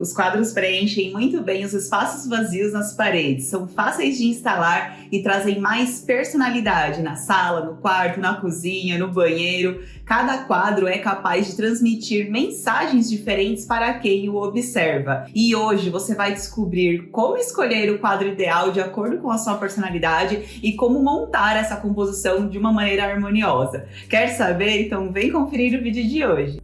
Os quadros preenchem muito bem os espaços vazios nas paredes, são fáceis de instalar e trazem mais personalidade na sala, no quarto, na cozinha, no banheiro. Cada quadro é capaz de transmitir mensagens diferentes para quem o observa. E hoje você vai descobrir como escolher o quadro ideal de acordo com a sua personalidade e como montar essa composição de uma maneira harmoniosa. Quer saber? Então vem conferir o vídeo de hoje.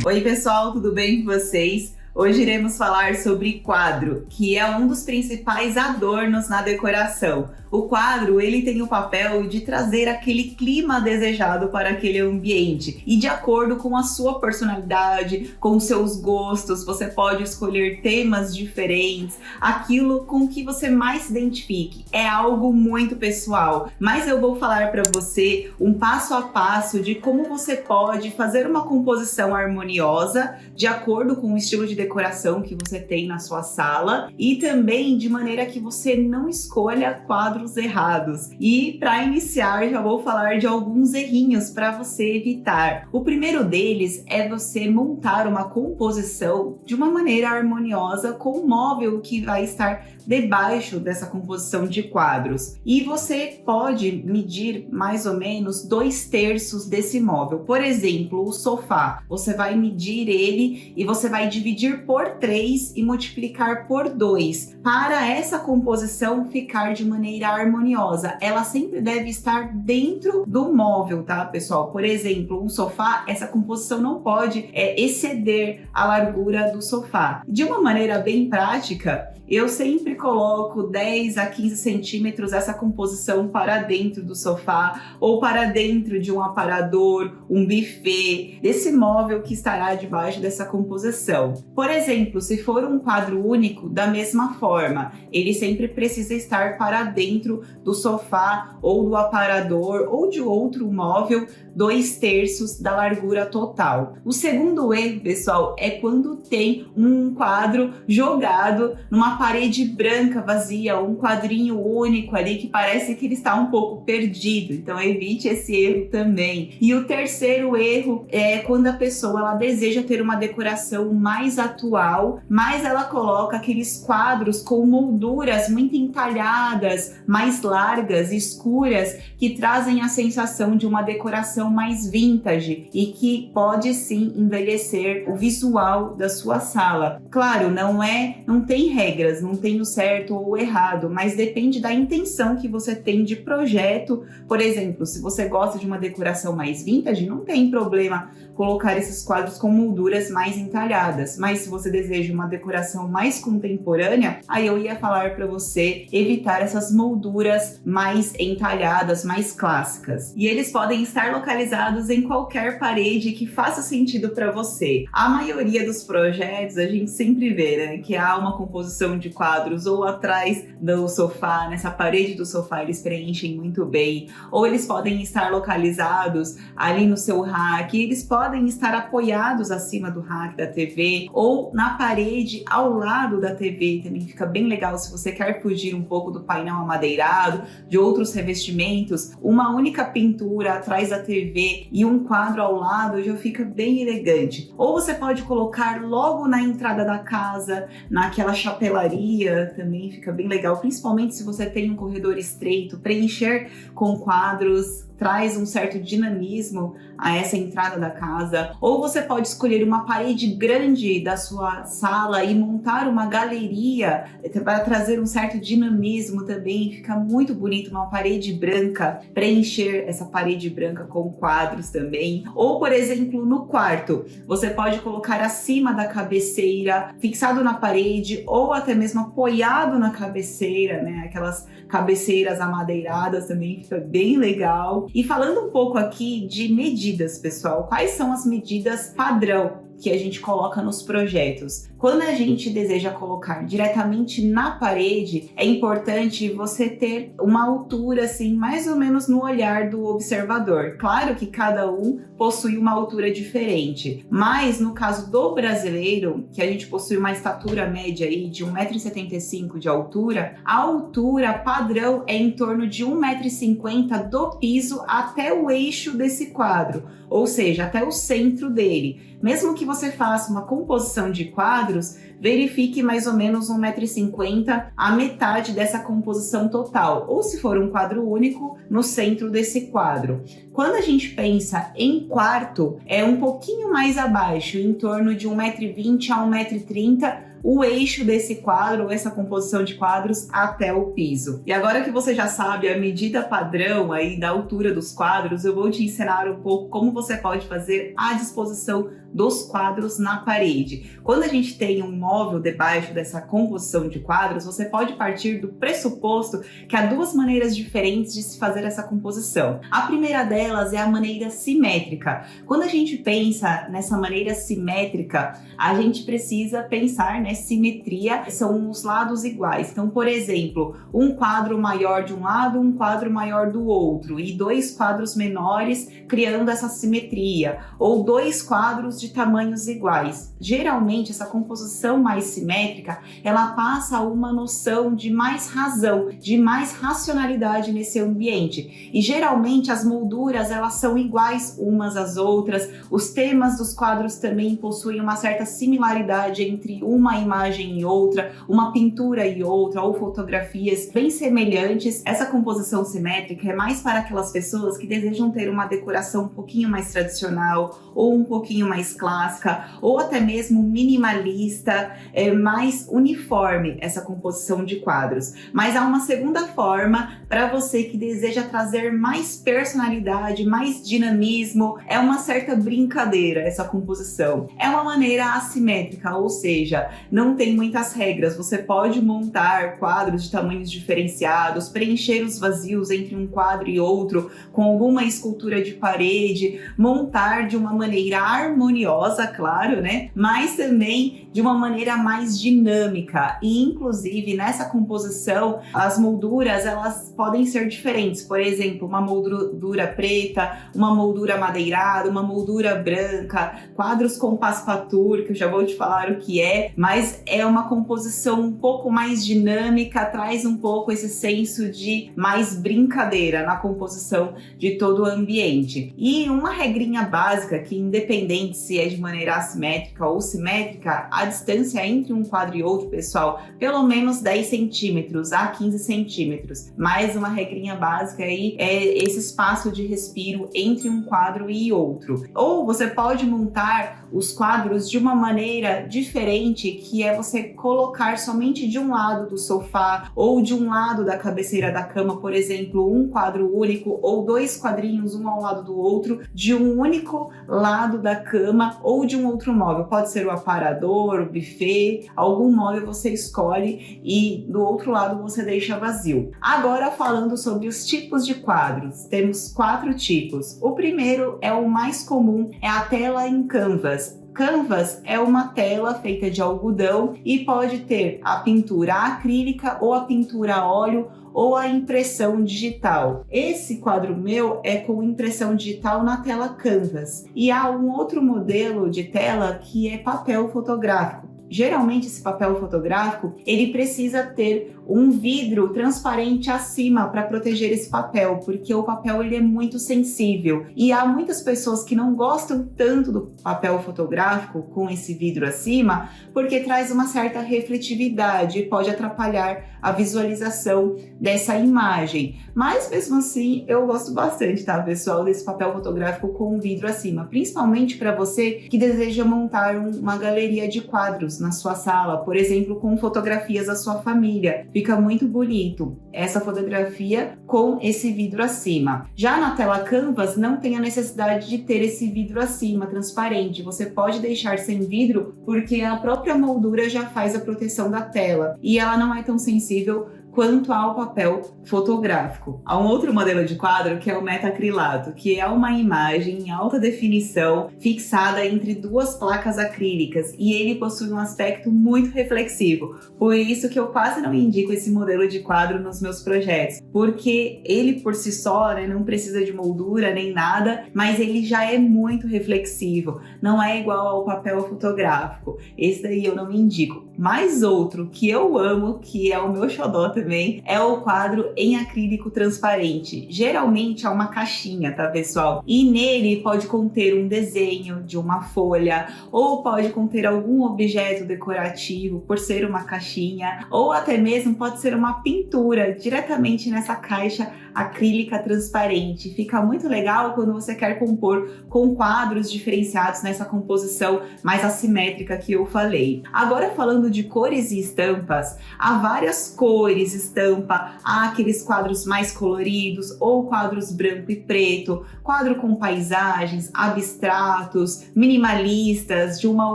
Oi pessoal, tudo bem com vocês? Hoje iremos falar sobre quadro, que é um dos principais adornos na decoração. O quadro, ele tem o papel de trazer aquele clima desejado para aquele ambiente. E de acordo com a sua personalidade, com os seus gostos, você pode escolher temas diferentes, aquilo com que você mais se identifique. É algo muito pessoal, mas eu vou falar para você um passo a passo de como você pode fazer uma composição harmoniosa de acordo com o estilo de decoração que você tem na sua sala e também de maneira que você não escolha quadros errados. E para iniciar, já vou falar de alguns errinhos para você evitar. O primeiro deles é você montar uma composição de uma maneira harmoniosa com o móvel que vai estar debaixo dessa composição de quadros. E você pode medir mais ou menos 2/3 desse móvel. Por exemplo, o sofá. Você vai medir ele e você vai dividir por 3 e multiplicar por 2 para essa composição ficar de maneira harmoniosa. Ela sempre deve estar dentro do móvel, tá, pessoal? Por exemplo, um sofá, essa composição não pode exceder a largura do sofá. De uma maneira bem prática, eu sempre coloco 10 a 15 centímetros essa composição para dentro do sofá ou para dentro de um aparador, um buffet, desse móvel que estará debaixo dessa composição. Por exemplo, se for um quadro único, da mesma forma, ele sempre precisa estar para dentro do sofá ou do aparador ou de outro móvel, 2/3 da largura total. O segundo erro, pessoal, é quando tem um quadro jogado numa parede branca vazia, um quadrinho único ali que parece que ele está um pouco perdido. Então evite esse erro também. E o terceiro erro é quando a pessoa ela deseja ter uma decoração mais atual, mas ela coloca aqueles quadros com molduras muito entalhadas, mais largas, escuras, que trazem a sensação de uma decoração mais vintage e que pode sim envelhecer o visual da sua sala. Claro, não tem regras, não tem o certo ou o errado, mas depende da intenção que você tem de projeto. Por exemplo, se você gosta de uma decoração mais vintage, não tem problema colocar esses quadros com molduras mais entalhadas, mas se você deseja uma decoração mais contemporânea, aí eu ia falar para você evitar essas molduras mais entalhadas, mais clássicas. E eles podem estar localizados em qualquer parede que faça sentido para você. A maioria dos projetos a gente sempre vê, né, que há uma composição de quadros ou atrás do sofá, nessa parede do sofá eles preenchem muito bem, ou eles podem estar localizados ali no seu rack, eles podem estar apoiados acima do rack da TV ou na parede ao lado da TV, também fica bem legal se você quer fugir um pouco do painel amadeirado, de outros revestimentos, uma única pintura atrás da TV e um quadro ao lado já fica bem elegante. Ou você pode colocar logo na entrada da casa, naquela chapelaria, também fica bem legal, principalmente se você tem um corredor estreito, preencher com quadros traz um certo dinamismo a essa entrada da casa. Ou você pode escolher uma parede grande da sua sala e montar uma galeria para trazer um certo dinamismo também, fica muito bonito, uma parede branca, preencher essa parede branca com quadros também. Ou, por exemplo, no quarto, você pode colocar acima da cabeceira, fixado na parede ou até mesmo apoiado na cabeceira, né? Aquelas cabeceiras amadeiradas também fica bem legal. E falando um pouco aqui de medidas, pessoal, quais são as medidas padrão que a gente coloca nos projetos. Quando a gente deseja colocar diretamente na parede, é importante você ter uma altura assim, mais ou menos no olhar do observador. Claro que cada um possui uma altura diferente, mas no caso do brasileiro, que a gente possui uma estatura média aí de 1,75 m de altura, a altura padrão é em torno de 1,50 m do piso até o eixo desse quadro, ou seja, até o centro dele. Mesmo que você faça uma composição de quadros, verifique mais ou menos 1,50 m, a metade dessa composição total, ou se for um quadro único, no centro desse quadro. Quando a gente pensa em quarto, é um pouquinho mais abaixo, em torno de 1,20 m a 1,30 m, o eixo desse quadro, ou essa composição de quadros, até o piso. E agora que você já sabe a medida padrão aí da altura dos quadros, eu vou te ensinar um pouco como você pode fazer a disposição dos quadros na parede. Quando a gente tem um móvel debaixo dessa composição de quadros, você pode partir do pressuposto que há duas maneiras diferentes de se fazer essa composição. A primeira delas é a maneira simétrica. Quando a gente pensa nessa maneira simétrica, a gente precisa pensar, né, simetria, são os lados iguais. Então, por exemplo, um quadro maior de um lado, um quadro maior do outro, e dois quadros menores criando essa simetria, ou dois quadros de tamanhos iguais. Geralmente, essa composição mais simétrica, ela passa uma noção de mais razão, de mais racionalidade nesse ambiente. E geralmente as molduras, elas são iguais umas às outras, os temas dos quadros também possuem uma certa similaridade entre uma imagem e outra, uma pintura e outra, ou fotografias bem semelhantes. Essa composição simétrica é mais para aquelas pessoas que desejam ter uma decoração um pouquinho mais tradicional, ou um pouquinho mais clássica, ou até mesmo minimalista, mais uniforme essa composição de quadros. Mas há uma segunda forma para você que deseja trazer mais personalidade, mais dinamismo, é uma certa brincadeira essa composição. É uma maneira assimétrica, ou seja, não tem muitas regras, você pode montar quadros de tamanhos diferenciados, preencher os vazios entre um quadro e outro com alguma escultura de parede, montar de uma maneira harmoniosa, claro, né? Mas também de uma maneira mais dinâmica. E inclusive nessa composição, as molduras elas podem ser diferentes. Por exemplo, uma moldura preta, uma moldura madeirada, uma moldura branca, quadros com passepartout, que eu já vou te falar o que é, mas é uma composição um pouco mais dinâmica, traz um pouco esse senso de mais brincadeira na composição de todo o ambiente. E uma regrinha básica que, independente se é de maneira assimétrica ou simétrica, a distância entre um quadro e outro, pessoal, pelo menos 10 centímetros a 15 centímetros. Mais uma regrinha básica aí é esse espaço de respiro entre um quadro e outro. Ou você pode montar os quadros de uma maneira diferente, que é você colocar somente de um lado do sofá ou de um lado da cabeceira da cama, por exemplo, um quadro único ou dois quadrinhos um ao lado do outro, de um único lado da cama ou de um outro móvel. Pode ser o aparador, o buffet, algum móvel você escolhe e do outro lado você deixa vazio. Agora falando sobre os tipos de quadros, temos 4 tipos. O primeiro é o mais comum, é a tela em canvas. Canvas é uma tela feita de algodão e pode ter a pintura acrílica ou a pintura a óleo ou a impressão digital. Esse quadro meu é com impressão digital na tela Canvas. E há um outro modelo de tela que é papel fotográfico. Geralmente esse papel fotográfico, ele precisa ter um vidro transparente acima para proteger esse papel, porque o papel ele é muito sensível. E há muitas pessoas que não gostam tanto do papel fotográfico com esse vidro acima, porque traz uma certa refletividade e pode atrapalhar a visualização dessa imagem. Mas mesmo assim, eu gosto bastante, tá, pessoal, desse papel fotográfico com o vidro acima, principalmente para você que deseja montar uma galeria de quadros na sua sala, por exemplo, com fotografias da sua família. Fica muito bonito essa fotografia com esse vidro acima. Já na tela Canvas não tem a necessidade de ter esse vidro acima, transparente. Você pode deixar sem vidro porque a própria moldura já faz a proteção da tela e ela não é tão sensível quanto ao papel fotográfico. Há um outro modelo de quadro que é o metacrilato, que é uma imagem em alta definição fixada entre duas placas acrílicas e ele possui um aspecto muito reflexivo. Por isso que eu quase não indico esse modelo de quadro nos meus projetos, porque ele por si só, né, não precisa de moldura nem nada, mas ele já é muito reflexivo, não é igual ao papel fotográfico. Esse daí eu não indico. Mais outro que eu amo, que é o meu xodó também, é o quadro em acrílico transparente. Geralmente é uma caixinha, tá, pessoal? E nele pode conter um desenho de uma folha, ou pode conter algum objeto decorativo por ser uma caixinha, ou até mesmo pode ser uma pintura diretamente nessa caixa acrílica transparente. Fica muito legal quando você quer compor com quadros diferenciados nessa composição mais assimétrica que eu falei. Agora, falando de cores e estampas, há várias cores, estampa, há aqueles quadros mais coloridos ou quadros branco e preto, quadro com paisagens, abstratos, minimalistas de uma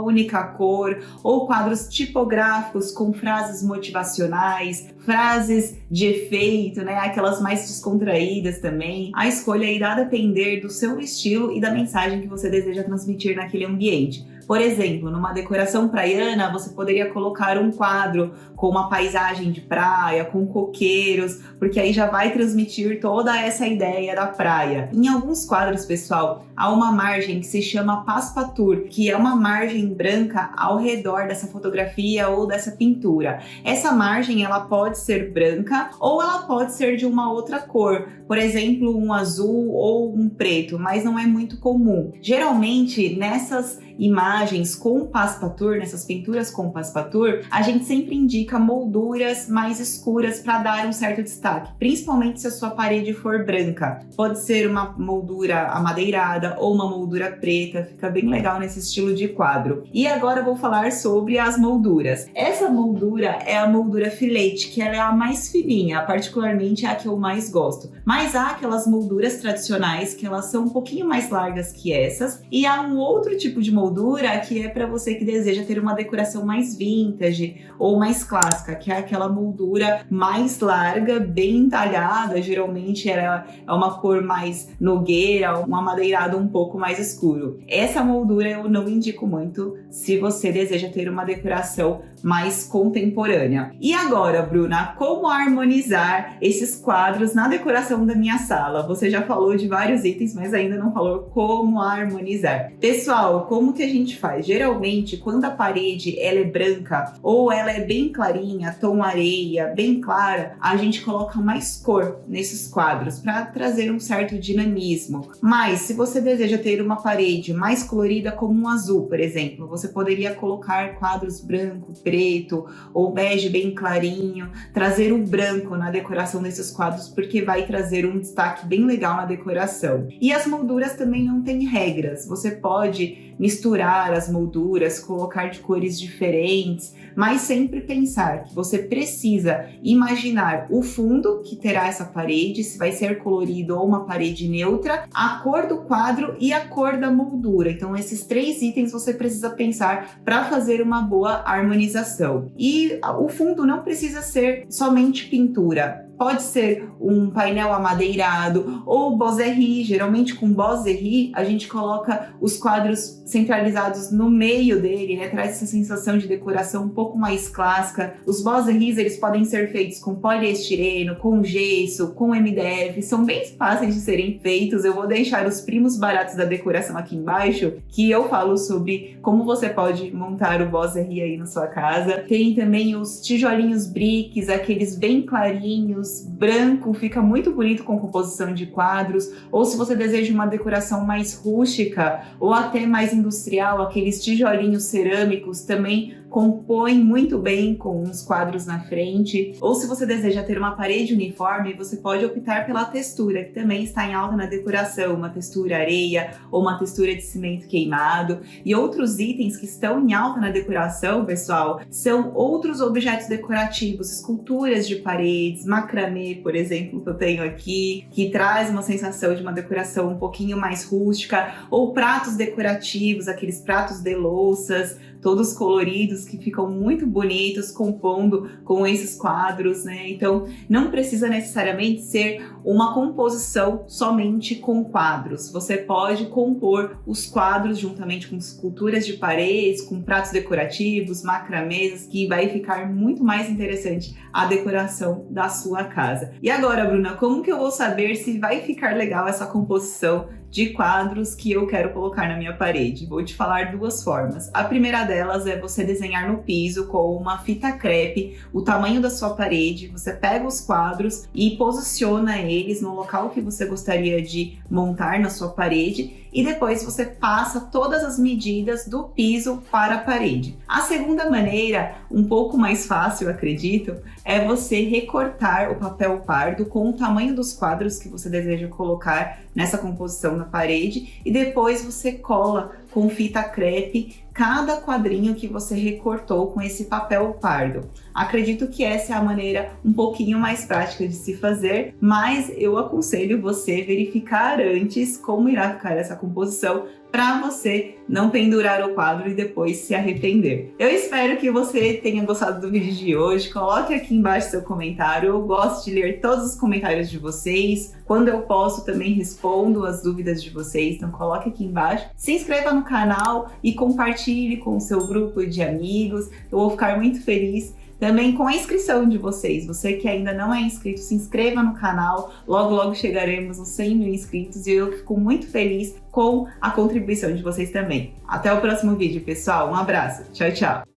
única cor, ou quadros tipográficos com frases motivacionais, frases de efeito, né? Aquelas mais descontraídas também. A escolha irá depender do seu estilo e da mensagem que você deseja transmitir naquele ambiente. Por exemplo, numa decoração praiana, você poderia colocar um quadro com uma paisagem de praia, com coqueiros, porque aí já vai transmitir toda essa ideia da praia. Em alguns quadros, pessoal, há uma margem que se chama passepartout, que é uma margem branca ao redor dessa fotografia ou dessa pintura. Essa margem, ela pode ser branca ou ela pode ser de uma outra cor, por exemplo, um azul ou um preto, mas não é muito comum. Geralmente, nessas imagens com passepartout, nessas pinturas com passepartout, a gente sempre indica molduras mais escuras para dar um certo destaque, principalmente se a sua parede for branca. Pode ser uma moldura amadeirada ou uma moldura preta, fica bem legal nesse estilo de quadro. E agora eu vou falar sobre as molduras. Essa moldura é a moldura filete, que ela é a mais fininha, particularmente é a que eu mais gosto. Mas há aquelas molduras tradicionais que elas são um pouquinho mais largas que essas, e há um outro tipo de moldura que é para você que deseja ter uma decoração mais vintage ou mais clássica, que é aquela moldura mais larga, bem entalhada, geralmente ela é uma cor mais nogueira, um amadeirado um pouco mais escuro. Essa moldura eu não indico muito se você deseja ter uma decoração mais contemporânea. E agora, Bruna, como harmonizar esses quadros na decoração da minha sala? Você já falou de vários itens, mas ainda não falou como harmonizar. Pessoal, como que a gente faz? Geralmente, quando a parede ela é branca ou ela é bem clarinha, tom areia, bem clara, a gente coloca mais cor nesses quadros para trazer um certo dinamismo. Mas se você deseja ter uma parede mais colorida como um azul, por exemplo, você poderia colocar quadros branco, preto ou bege bem clarinho, trazer o branco na decoração desses quadros porque vai trazer um destaque bem legal na decoração. E as molduras também não têm regras, você pode misturar as molduras, colocar de cores diferentes, mas sempre pensar que você precisa imaginar o fundo que terá essa parede, se vai ser colorido ou uma parede neutra, a cor do quadro e a cor da moldura. Então esses 3 itens você precisa pensar para fazer uma boa harmonização. E o fundo não precisa ser somente pintura. Pode ser um painel amadeirado ou boiserie. Geralmente com boiserie a gente coloca os quadros centralizados no meio dele, né? Traz essa sensação de decoração um pouco mais clássica. Os boiseries, eles podem ser feitos com poliestireno, com gesso, com MDF. São bem fáceis de serem feitos. Eu vou deixar os primos baratos da decoração aqui embaixo, que eu falo sobre como você pode montar o boiserie aí na sua casa. Tem também os tijolinhos briques, aqueles bem clarinhos, branco, fica muito bonito com composição de quadros. Ou se você deseja uma decoração mais rústica ou até mais industrial, aqueles tijolinhos cerâmicos também compõe muito bem com os quadros na frente. Ou se você deseja ter uma parede uniforme, você pode optar pela textura, que também está em alta na decoração, uma textura areia ou uma textura de cimento queimado. E outros itens que estão em alta na decoração, pessoal, são outros objetos decorativos, esculturas de paredes, macramê, por exemplo, que eu tenho aqui, que traz uma sensação de uma decoração um pouquinho mais rústica, ou pratos decorativos, aqueles pratos de louças, todos coloridos, arranjos que ficam muito bonitos compondo com esses quadros, né? Então não precisa necessariamente ser uma composição somente com quadros. Você pode compor os quadros juntamente com esculturas de paredes, com pratos decorativos, macramês, que vai ficar muito mais interessante a decoração da sua casa. E agora, Bruna, como que eu vou saber se vai ficar legal essa composição de quadros que eu quero colocar na minha parede? Vou te falar duas formas. A primeira delas é você desenhar no piso com uma fita crepe o tamanho da sua parede. Você pega os quadros e posiciona eles no local que você gostaria de montar na sua parede e depois você passa todas as medidas do piso para a parede. A segunda maneira, um pouco mais fácil, acredito, é você recortar o papel pardo com o tamanho dos quadros que você deseja colocar nessa composição na parede e depois você cola com fita crepe cada quadrinho que você recortou com esse papel pardo. Acredito que essa é a maneira um pouquinho mais prática de se fazer, mas eu aconselho você verificar antes como irá ficar essa composição para você não pendurar o quadro e depois se arrepender. Eu espero que você tenha gostado do vídeo de hoje. Coloque aqui embaixo seu comentário. Eu gosto de ler todos os comentários de vocês. Quando eu posso, também respondo as dúvidas de vocês. Então coloque aqui embaixo. Se inscreva no canal e compartilhe com o seu grupo de amigos. Eu vou ficar muito feliz também com a inscrição de vocês. Você que ainda não é inscrito, se inscreva no canal. Logo, logo chegaremos aos 100 mil inscritos e eu fico muito feliz com a contribuição de vocês também. Até o próximo vídeo, pessoal. Um abraço. Tchau, tchau.